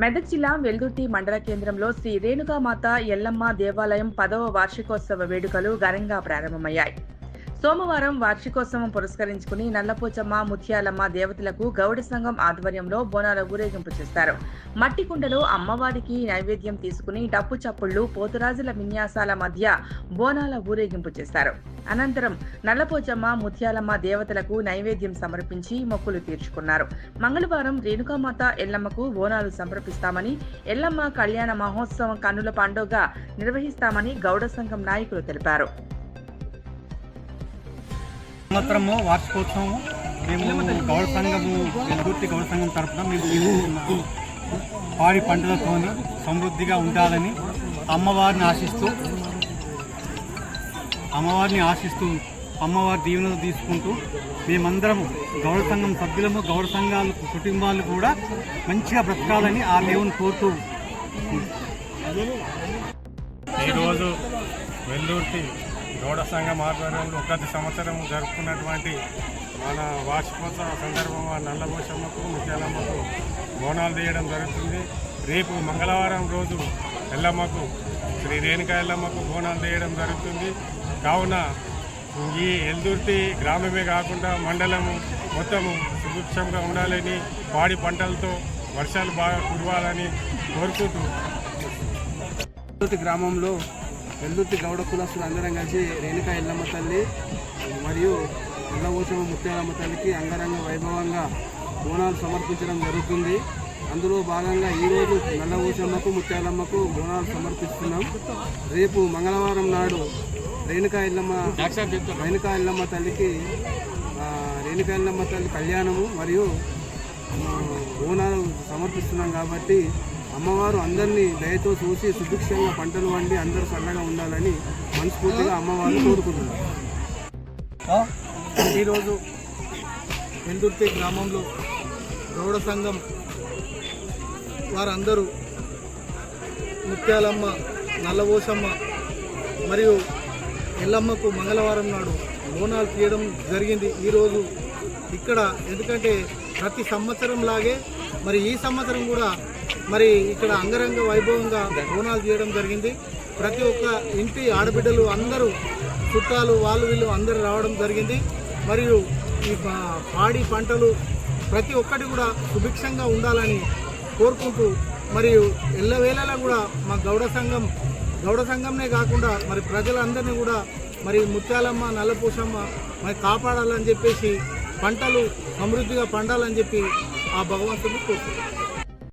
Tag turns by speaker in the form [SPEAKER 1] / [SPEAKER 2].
[SPEAKER 1] మెదక్ జిల్లా వెల్దుర్తి మండల కేంద్రంలో శ్రీ రేణుకామాత ఎల్లమ్మ దేవాలయం 10వ వార్షికోత్సవ వేడుకలు ఘనంగా ప్రారంభమయ్యాయి. సోమవారం వార్షికోత్సవం పురస్కరించుకుని నల్లపోచమ్మ, ముత్యాలమ్మ దేవతలకు గౌడ సంఘం ఆధ్వర్యంలో బోనాల ఊరేగింపు చేస్తారు. మట్టి కుండలో అమ్మవారికి నైవేద్యం తీసుకుని డప్పు చప్పుళ్లు, పోతురాజుల విన్యాసాల మధ్య బోనాల ఊరేగింపు చేస్తారు. అనంతరం నల్లపోచమ్మ, ముత్యాలమ్మ దేవతలకు నైవేద్యం సమర్పించి మొక్కులు తీర్చుకున్నారు. మంగళవారం రేణుకామాత ఎల్లమ్మకు బోనాలు సమర్పిస్తామని, ఎల్లమ్మ కళ్యాణ మహోత్సవం కన్నుల పండుగ నిర్వహిస్తామని గౌడ సంఘం నాయకులు తెలిపారు.
[SPEAKER 2] సంవత్సరము వార్షికోత్సవం మేము గౌడ సంఘము వెల్దుర్తి గౌడ సంఘం తరఫున మేము పాడి పంటలతో సమృద్ధిగా ఉండాలని అమ్మవారిని ఆశిస్తూ అమ్మవారి దీవెనలు తీసుకుంటూ మేమందరము గౌడ సంఘం సభ్యులము, గౌడ సంఘాలు కుటుంబాలు కూడా మంచిగా బ్రతకాలని ఆ దేవుని కోరుతూ
[SPEAKER 3] ఈరోజు వెల్దుర్తి గౌడ సంఘం ఆధ్వర్యంలో ప్రతి సంవత్సరం జరుపుకున్నటువంటి మన వార్షికోత్సవ సందర్భంగా నల్లపోచమ్మకు, ముత్యాలమ్మకు బోనాలు తీయడం జరుగుతుంది. రేపు మంగళవారం రోజు ఎల్లమ్మకు, శ్రీ రేణుకా ఎల్లమ్మకు బోనాలు తీయడం జరుగుతుంది. కావున ఈ వెల్దుర్తి గ్రామమే కాకుండా మండలము మొత్తము సుభిక్షంగా ఉండాలని, పాడి పంటలతో వర్షాలు బాగా కురవాలని కోరుకుంటూ
[SPEAKER 2] గ్రామంలో వెల్దుర్తి గౌడ కులస్తులు అందరం కలిసి రేణుకా ఎల్లమ్మ తల్లి మరియు నల్లపోచమ్మ, ముత్యాలమ్మ తల్లికి అంగరంగ వైభవంగా బోనాలు సమర్పించడం జరుగుతుంది. అందులో భాగంగా ఈరోజు నల్లపోచమ్మకు, ముత్యాలమ్మకు బోనాలు సమర్పిస్తున్నాం. రేపు మంగళవారం నాడు రేణుకా ఎల్లమ్మ తల్లికి రేణుకా ఎల్లమ్మ తల్లి కళ్యాణము మరియు బోనాలు సమర్పిస్తున్నాం. కాబట్టి అమ్మవారు అందరినీ దయతో చూసి సుభిక్షంగా పంటలు వండి అందరూ చల్లగా ఉండాలని మనస్ఫూర్తిగా అమ్మవారు కోరుకుంటున్నారు.
[SPEAKER 4] ఈరోజు వెల్దుర్తి గ్రామంలో గౌడ సంఘం వారందరూ ముత్యాలమ్మ, నల్లపోచమ్మ మరియు ఎల్లమ్మకు మంగళవారం నాడు బోనాలు తీయడం జరిగింది. ఈరోజు ఇక్కడ ఎందుకంటే ప్రతి సంవత్సరం లాగే మరి ఈ సంవత్సరం కూడా మరి ఇక్కడ అంగరంగ వైభవంగా బోనాలు తీయడం జరిగింది. ప్రతి ఒక్క ఇంటి ఆడబిడ్డలు అందరూ, చుట్టాలు, వాళ్ళు వీళ్ళు అందరూ రావడం జరిగింది. మరియు ఈ పాడి పంటలు ప్రతి ఒక్కటి కూడా సుభిక్షంగా ఉండాలని కోరుకుంటూ మరియు ఎల్లవేళలా కూడా మా గౌడ సంఘంనే కాకుండా మరి ప్రజలందరినీ కూడా మరి ముత్యాలమ్మ, నల్లపోచమ్మ మరి కాపాడాలని చెప్పేసి, పంటలు సమృద్ధిగా పండాలని చెప్పి ఆ భగవంతుని కోరుకుంటున్నాం.